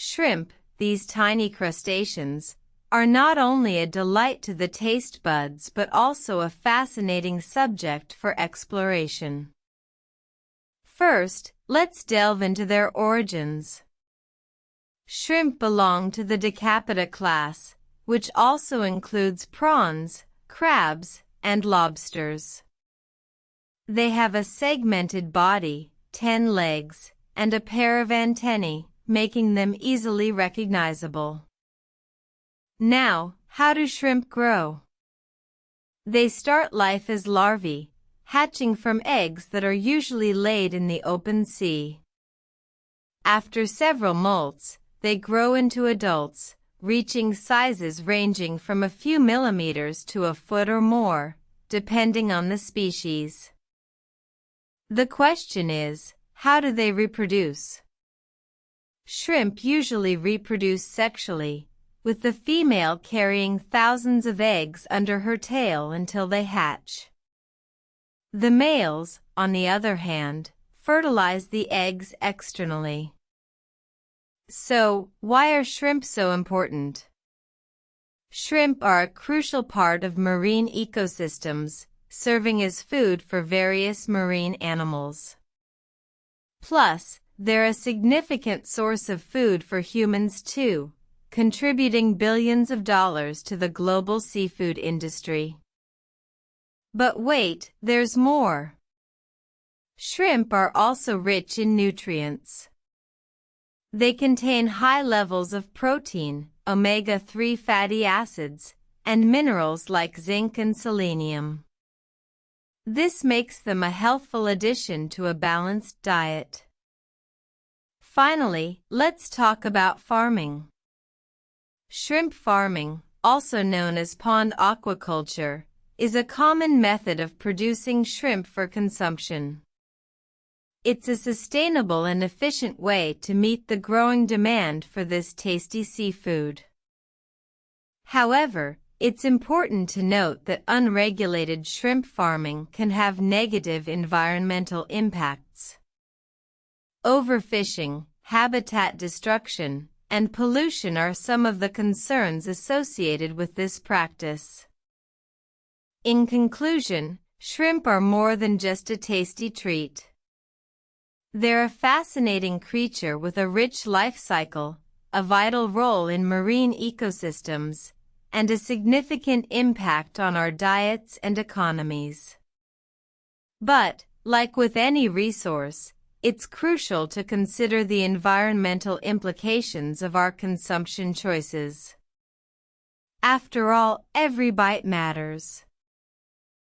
Shrimp, these tiny crustaceans, are not only a delight to the taste buds but also a fascinating subject for exploration. First, let's delve into their origins. Shrimp belong to the Decapoda class, which also includes prawns, crabs, and lobsters. They have a segmented body, 10 legs, and a pair of antennae, making them easily recognizable. Now, how do shrimp grow? They start life as larvae, hatching from eggs that are usually laid in the open sea. After several molts, they grow into adults, reaching sizes ranging from a few millimeters to a foot or more, depending on the species. The question is, how do they reproduce? Shrimp usually reproduce sexually, with the female carrying thousands of eggs under her tail until they hatch. The males, on the other hand, fertilize the eggs externally. So, why are shrimp so important? Shrimp are a crucial part of marine ecosystems, serving as food for various marine animals. Plus, they're a significant source of food for humans too, contributing billions of dollars to the global seafood industry. But wait, there's more. Shrimp are also rich in nutrients. They contain high levels of protein, omega-3 fatty acids, and minerals like zinc and selenium. This makes them a healthful addition to a balanced diet. Finally, let's talk about farming. Shrimp farming, also known as pond aquaculture, is a common method of producing shrimp for consumption. It's a sustainable and efficient way to meet the growing demand for this tasty seafood. However, it's important to note that unregulated shrimp farming can have negative environmental impacts. Overfishing, habitat destruction, and pollution are some of the concerns associated with this practice. In conclusion, shrimp are more than just a tasty treat. They're a fascinating creature with a rich life cycle, a vital role in marine ecosystems, and a significant impact on our diets and economies. But, like with any resource, it's crucial to consider the environmental implications of our consumption choices. After all, every bite matters.